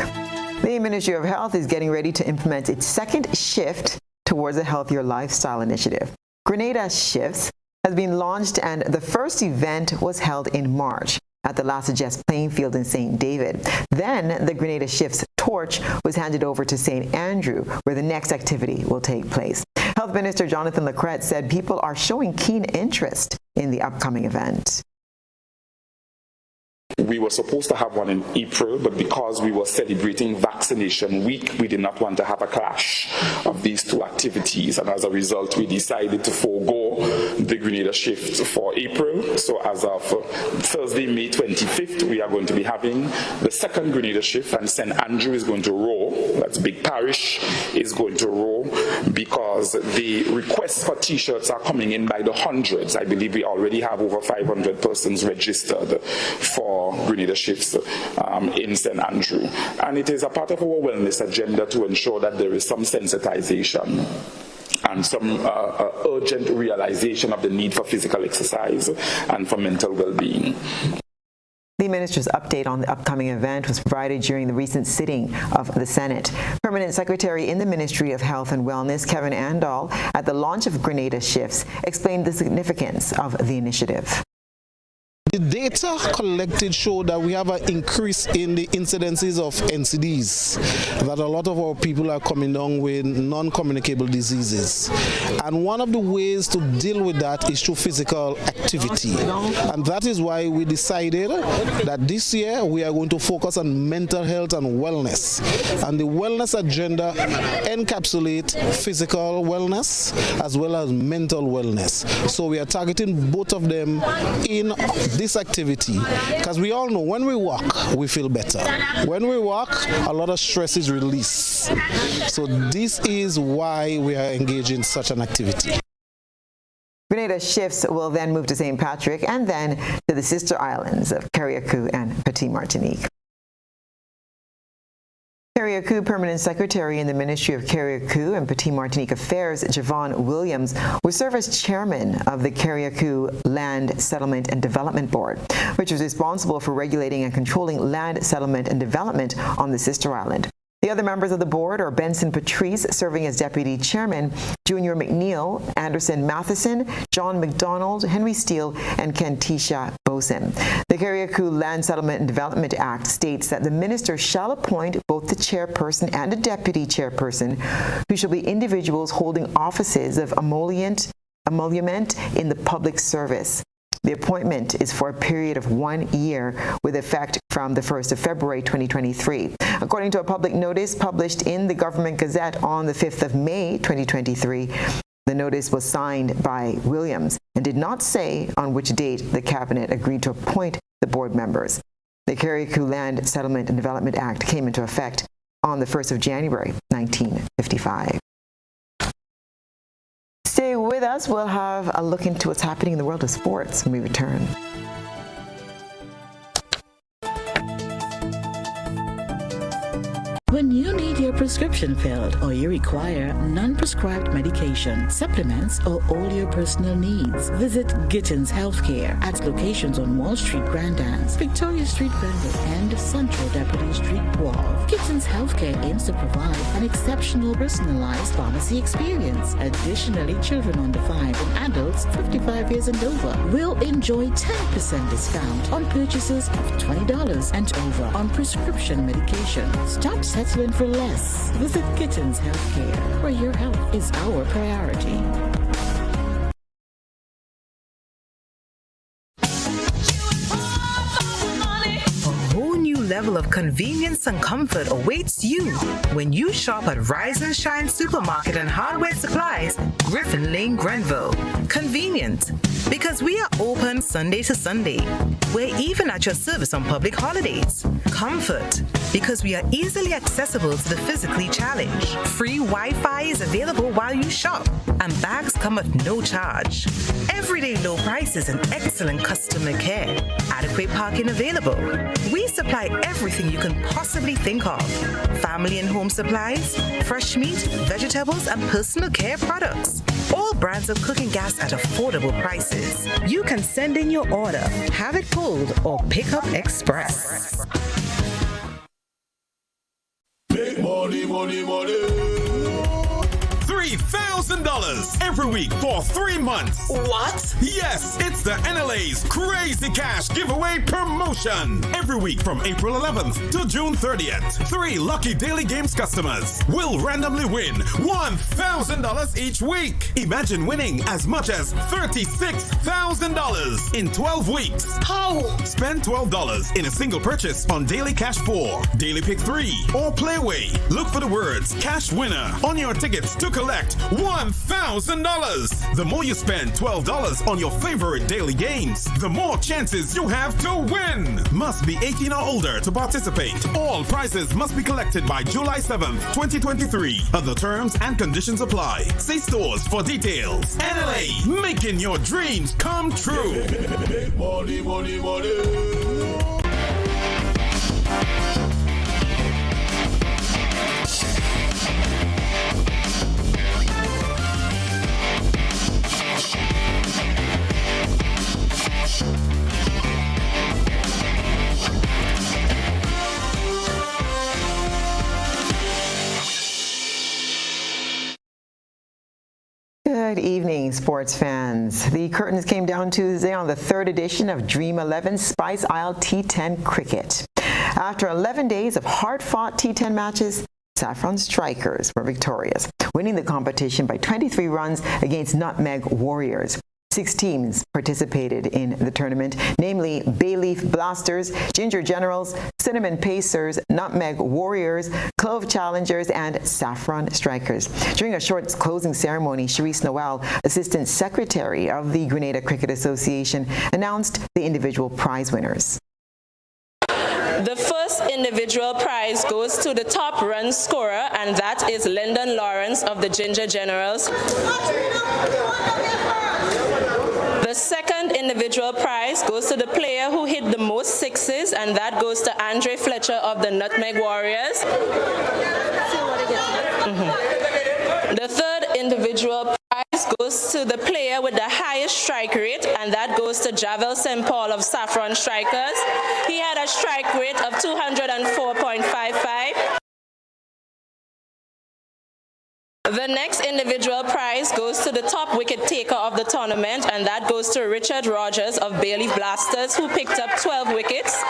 The Ministry of Health is getting ready to implement its second shift towards a healthier lifestyle initiative. Grenada Shifts has been launched, and the first event was held in March at the La Sagesse playing field in St. David. Then the Grenada Shifts torch was handed over to St. Andrew, where the next activity will take place. Health Minister Jonathan Lacrette said people are showing keen interest in the upcoming event. We were supposed to have one in April, but because we were celebrating Vaccination Week, we did not want to have a clash of these two activities, and as a result, we decided to forego the Grenada Shift for April. So as of Thursday, May 25th, we are going to be having the second Grenada Shift, and St. Andrew is going to row. That's Big Parish is going to row, because the requests for T-shirts are coming in by the hundreds. I believe we already have over 500 persons registered for Grenada Shifts in St. Andrew. And it is a part of our wellness agenda to ensure that there is some sensitization and some urgent realization of the need for physical exercise and for mental well-being. The minister's update on the upcoming event was provided during the recent sitting of the Senate. Permanent Secretary in the Ministry of Health and Wellness, Kevin Andal, at the launch of Grenada Shifts, explained the significance of the initiative. The data collected show that we have an increase in the incidences of NCDs, that a lot of our people are coming down with non-communicable diseases. And one of the ways to deal with that is through physical activity. And that is why we decided that this year we are going to focus on mental health and wellness. And the wellness agenda encapsulates physical wellness as well as mental wellness. So we are targeting both of them in this activity, because we all know when we walk, we feel better. When we walk, a lot of stress is released. So this is why we are engaging in such an activity. Grenada Shifts will then move to St. Patrick and then to the sister islands of Carriacou and Petite Martinique. Carriacou Permanent Secretary in the Ministry of Carriacou and Petite Martinique Affairs, Javon Williams, will serve as chairman of the Carriacou Land Settlement and Development Board, which is responsible for regulating and controlling land settlement and development on the sister island. The other members of the board are Benson Patrice, serving as deputy chairman, Junior McNeil, Anderson Matheson, John McDonald, Henry Steele, and Kentisha Bosin. The Carriacou Land Settlement and Development Act states that the minister shall appoint both the chairperson and a deputy chairperson, who shall be individuals holding offices of emolument in the public service. The appointment is for a period of 1 year with effect from the 1st of February 2023. According to a public notice published in the Government Gazette on the 5th of May 2023, the notice was signed by Williams and did not say on which date the Cabinet agreed to appoint the board members. The Carriacou Land Settlement and Development Act came into effect on the 1st of January 1955. Stay with us. We'll have a look into what's happening in the world of sports when we return. When you need your prescription filled or you require non-prescribed medication, supplements, or all your personal needs, visit Gittins Healthcare at locations on Wall Street, Grand Anse, Victoria Street, Granville, and Central Deputy Street, Wharf. Gittins Healthcare aims to provide an exceptional personalized pharmacy experience. Additionally, children under 5 and adults 55 years and over will enjoy 10% discount on purchases of $20 and over on prescription medication. Stop settling for less. Visit Gittins Healthcare, where your health is our priority. Level of convenience and comfort awaits you when you shop at Rise and Shine Supermarket and Hardware Supplies, Griffin Lane, Grenville. Convenient, because we are open Sunday to Sunday. We're even at your service on public holidays. Comfort, because we are easily accessible to the physically challenged. Free Wi-Fi is available while you shop, and bags come at no charge. Everyday low prices and excellent customer care. Adequate parking available. We supply everything you can possibly think of. Family and home supplies, fresh meat, vegetables, and personal care products. All brands of cooking gas at affordable prices. You can send in your order, have it pulled, or pick up express. Big money, money, money. $3,000 every week for 3 months. What? Yes, it's the NLA's Crazy Cash Giveaway Promotion. Every week from April 11th to June 30th, 3 lucky Daily Games customers will randomly win $1,000 each week. Imagine winning as much as $36,000 in 12 weeks. How? Spend $12 in a single purchase on Daily Cash 4, Daily Pick 3, or Playway. Look for the words Cash Winner on your tickets to collect $1,000. The more you spend $12 on your favorite daily games, the more chances you have to win. Must be 18 or older to participate. All prizes must be collected by July 7th, 2023. Other terms and conditions apply. See stores for details. NLA, making your dreams come true. Big money, money, money. Good evening, sports fans. The curtains came down Tuesday on the 3rd edition of Dream 11 Spice Isle T10 Cricket. After 11 days of hard-fought T10 matches, Saffron Strikers were victorious, winning the competition by 23 runs against Nutmeg Warriors. 6 teams participated in the tournament, namely Bay Leaf Blasters, Ginger Generals, Cinnamon Pacers, Nutmeg Warriors, Clove Challengers, and Saffron Strikers. During a short closing ceremony, Cherise Noel, Assistant Secretary of the Grenada Cricket Association, announced the individual prize winners. The first individual prize goes to the top run scorer, and that is Lyndon Lawrence of the Ginger Generals. The The second individual prize goes to the player who hit the most sixes, and that goes to Andre Fletcher of the Nutmeg Warriors. The third individual prize goes to the player with the highest strike rate, and that goes to Javel St. Paul of Saffron Strikers. He had a strike rate of 204.55. The next individual prize goes to the top wicket taker of the tournament, and that goes to Richard Rogers of Bailey Blasters, who picked up 12 wickets.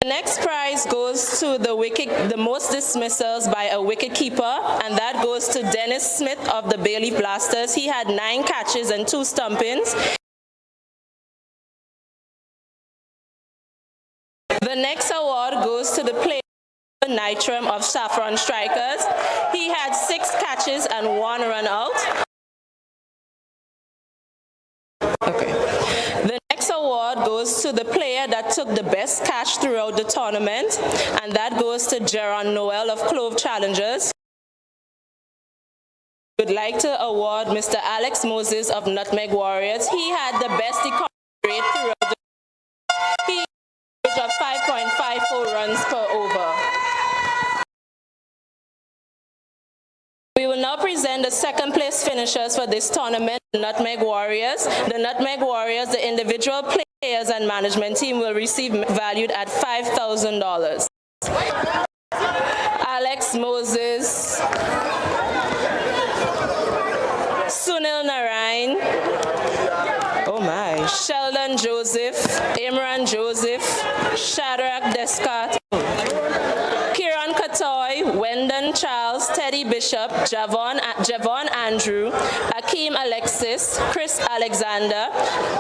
The next prize goes to the most dismissals by a wicket keeper, and that goes to Dennis Smith of the Bailey Blasters. He had 9 catches and 2 stumpings. The next award goes to the player Nitram of Saffron Strikers. He had 6 catches and 1 run out. The next award goes to the player that took the best catch throughout the tournament, and that goes to Jaron Noel of Clove Challengers. We would like to award Mr. Alex Moses of Nutmeg Warriors. He had the best economy rate throughout the tournament. He had an average of 5.54 runs per over. We will now present the second place finishers for this tournament, the Nutmeg Warriors. The Nutmeg Warriors, the individual players and management team will receive valued at $5,000. Alex Moses, Sunil Narain, Sheldon Joseph, Imran Joseph, Shadrach Descott, Kiran Katoy, Wendon Charles, Teddy Bishop, Javon Andrew, Akeem Alexis, Chris Alexander.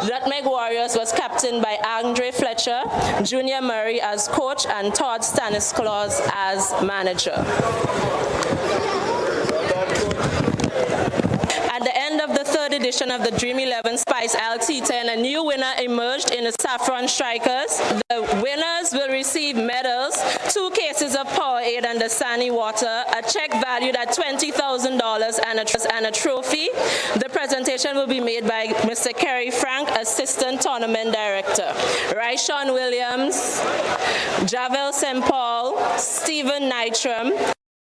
Nutmeg Warriors was captained by Andre Fletcher, Junior Murray as coach, and Todd Stanislaus as manager. At the end of the third edition of the Dream 11 Spice LT10, a new winner emerged in the Saffron Strikers. The winners will receive medals, 2 cases of Powerade and Dasani water, a check valued at $20,000 and a trophy. The presentation will be made by Mr. Kerry Frank, Assistant Tournament Director. Raishon Williams, Javel St. Paul, Stephen Nitram,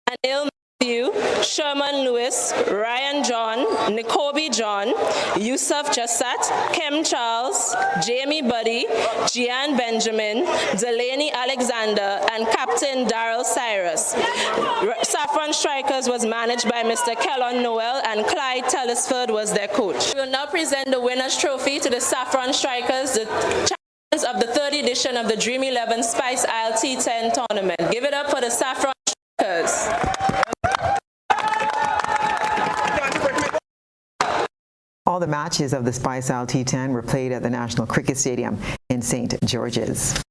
Anil Matthew, Sherman Lewis, Ryan John, Nicobi John, Yusuf Jassat, Kem Charles, Jamie Buddy, Gian Benjamin, Delaney Alexander, and Captain Darrell Cyrus. Saffron Strikers was managed by Mr. Kellon Noel, and Clyde Tellisford was their coach. We will now present the winner's trophy to the Saffron Strikers, the champions of the third edition of the Dream 11 Spice ILT10 tournament. Give it up for the Saffron Strikers. All the matches of the Spice LT10 were played at the National Cricket Stadium in St. George's.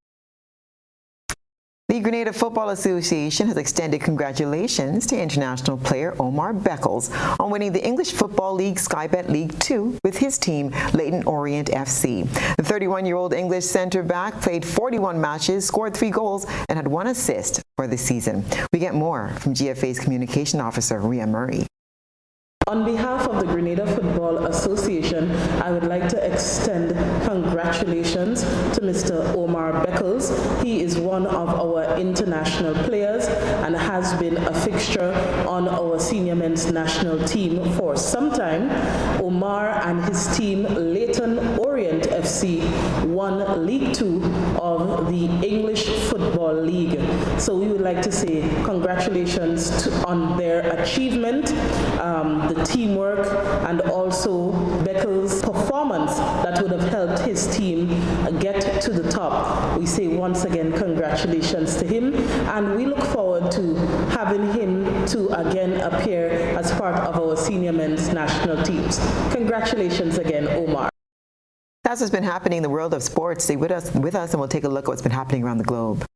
The Grenada Football Association has extended congratulations to international player Omar Beckles on winning the English Football League Sky Bet League 2 with his team, Leyton Orient FC. The 31-year-old English centre-back played 41 matches, scored 3 goals, and had 1 assist for the season. We get more from GFA's communication officer, Rhea Murray. On behalf of the Grenada Football Association, I would like to extend congratulations to Mr. Omar Beckles. He is one of our international players and has been a fixture on our senior men's national team for some time. Omar and his team, Leyton Orient FC, won League 2 of the English Football League. So we would like to say congratulations on their achievement, the teamwork, and also Beckles' performance that would have helped his team get to the top. We say once again congratulations to him, and we look forward to having him to again appear as part of our senior men's national teams. Congratulations again, Omar. That's what's been happening in the world of sports. Stay with us, and we'll take a look at what's been happening around the globe.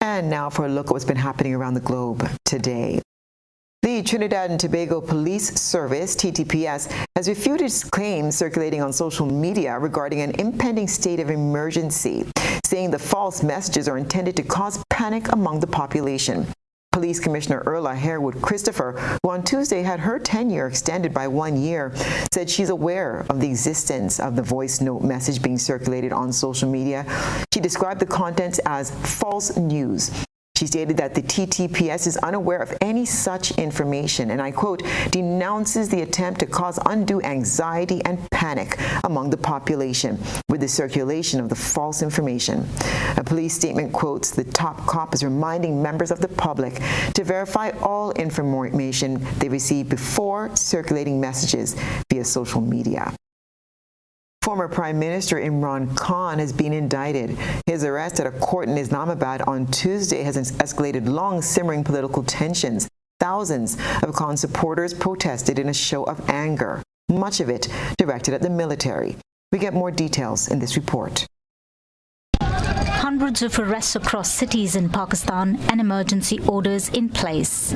And now for a look at what's been happening around the globe today. The Trinidad and Tobago Police Service, TTPS, has refuted claims circulating on social media regarding an impending state of emergency, saying the false messages are intended to cause panic among the population. Police Commissioner Erla Harewood Christopher, who on Tuesday had her tenure extended by 1 year, said she's aware of the existence of the voice note message being circulated on social media. She described the contents as false news. She stated that the TTPS is unaware of any such information and, I quote, denounces the attempt to cause undue anxiety and panic among the population with the circulation of the false information. A police statement quotes the top cop as reminding members of the public to verify all information they receive before circulating messages via social media. Former Prime Minister Imran Khan has been indicted. His arrest at a court in Islamabad on Tuesday has escalated long-simmering political tensions. Thousands of Khan supporters protested in a show of anger, much of it directed at the military. We get more details in this report. Hundreds of arrests across cities in Pakistan and emergency orders in place.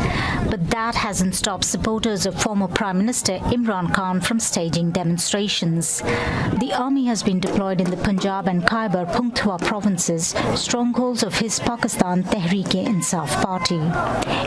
But that hasn't stopped supporters of former Prime Minister Imran Khan from staging demonstrations. The army has been deployed in the Punjab and Khyber Pakhtunkhwa provinces, strongholds of his Pakistan Tehreek-e-Insaf party.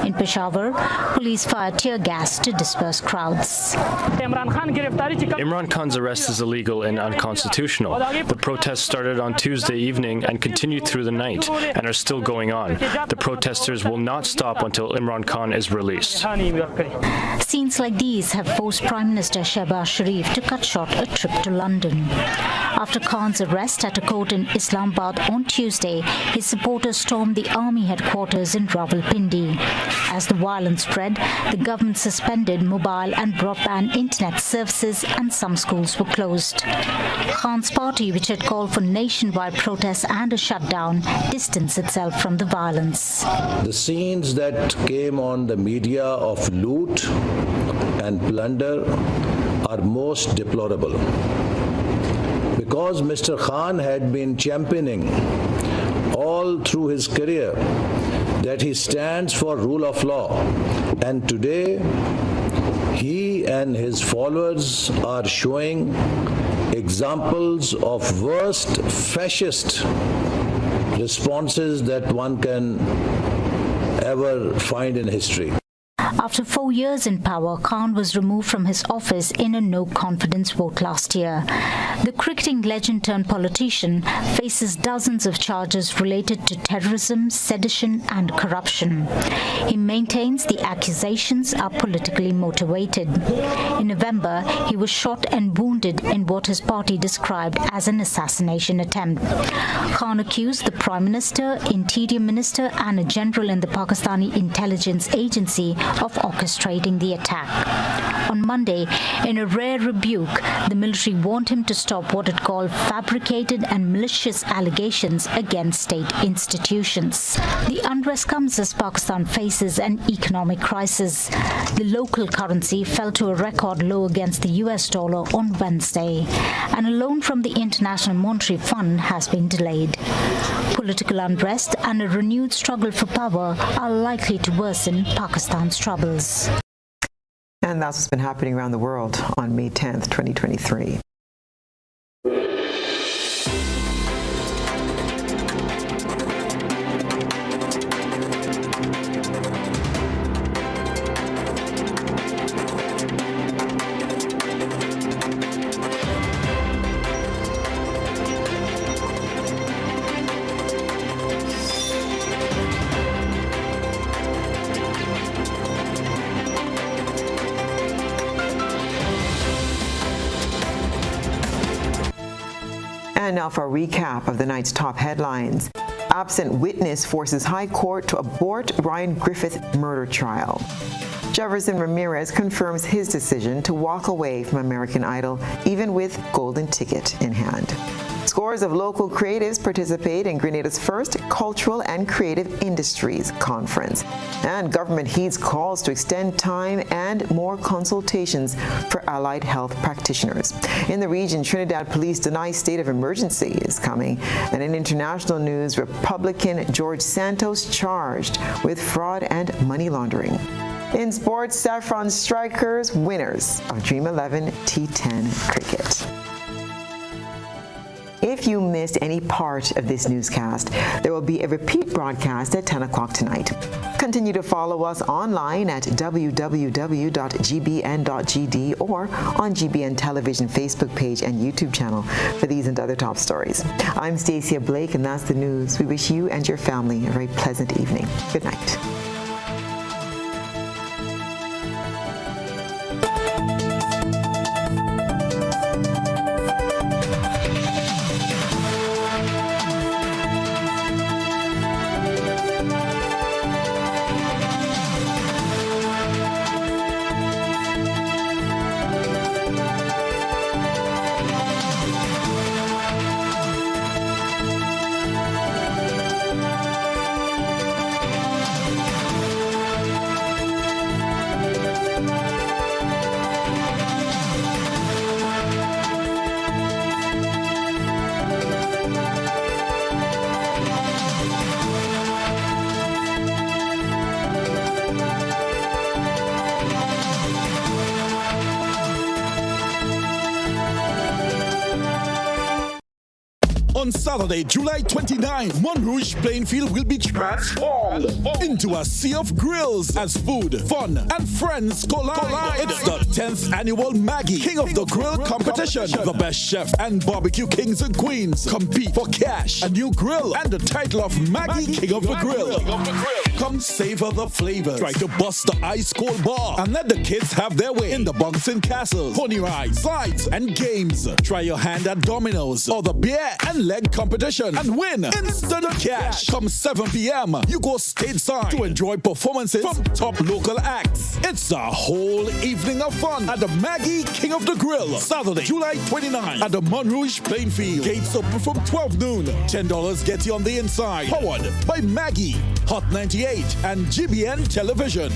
In Peshawar, police fired tear gas to disperse crowds. Imran Khan's arrest is illegal and unconstitutional. The protests started on Tuesday evening and continued through the night and are still going on. The protesters will not stop until Imran Khan is released. Scenes like these have forced Prime Minister Shehbaz Sharif to cut short a trip to London. After Khan's arrest at a court in Islamabad on Tuesday, his supporters stormed the army headquarters in Rawalpindi. As the violence spread, the government suspended mobile and broadband internet services and some schools were closed. Khan's party, which had called for nationwide protests and a shutdown, distanced itself from the violence. The scenes that came on the media of loot and plunder are most deplorable. Because Mr. Khan had been championing all through his career that he stands for rule of law, and today he and his followers are showing examples of worst fascist responses that one can ever find in history. After 4 years in power, Khan was removed from his office in a no-confidence vote last year. The cricketing legend turned politician faces dozens of charges related to terrorism, sedition and corruption. He maintains the accusations are politically motivated. In November, he was shot and wounded in what his party described as an assassination attempt. Khan accused the Prime Minister, Interior Minister and a general in the Pakistani intelligence agency of orchestrating the attack. On Monday, in a rare rebuke, the military warned him to stop what it called fabricated and malicious allegations against state institutions. The unrest comes as Pakistan faces an economic crisis. The local currency fell to a record low against the US dollar on Wednesday, and a loan from the International Monetary Fund has been delayed. Political unrest and a renewed struggle for power are likely to worsen Pakistan's troubles. And that's what's been happening around the world on May 10th, 2023. And now for a recap of the night's top headlines. Absent witness forces High Court to abort Ryan Griffith murder trial. Jefferson Ramirez confirms his decision to walk away from American Idol, even with golden ticket in hand. Scores of local creatives participate in Grenada's first Cultural and Creative Industries Conference. And government heeds calls to extend time and more consultations for allied health practitioners. In the region, Trinidad police deny state of emergency is coming. And in international news, Republican George Santos charged with fraud and money laundering. In sports, Saffron Strikers winners of Dream 11 T10 cricket. If you missed any part of this newscast, there will be a repeat broadcast at 10 o'clock tonight. Continue to follow us online at www.gbn.gd or on GBN Television Facebook page and YouTube channel for these and other top stories. I'm Stacia Blake, and that's the news. We wish you and your family a very pleasant evening. Good night. On Saturday, July 29, Montrouge Plainfield will be transformed into a sea of grills as food, fun, and friends collide. It's the 10th annual Maggie King of the Grill competition. The best chef and barbecue kings and queens compete for cash, a new grill, and the title of Maggie King of the Grill. Come savor the flavors. Try to bust the ice cold bar and let the kids have their way in the bouncing castles, pony rides, slides, and games. Try your hand at dominoes or the beer and leg competition and win instant cash. Come 7 p.m., you go stateside to enjoy performances from top local acts. It's a whole evening of fun at the Maggie King of the Grill, Saturday, July 29 at the Montrouge Plainfield. Gates open from 12 noon. $10 get you on the inside. Powered by Maggie, Hot 98, and GBN Television.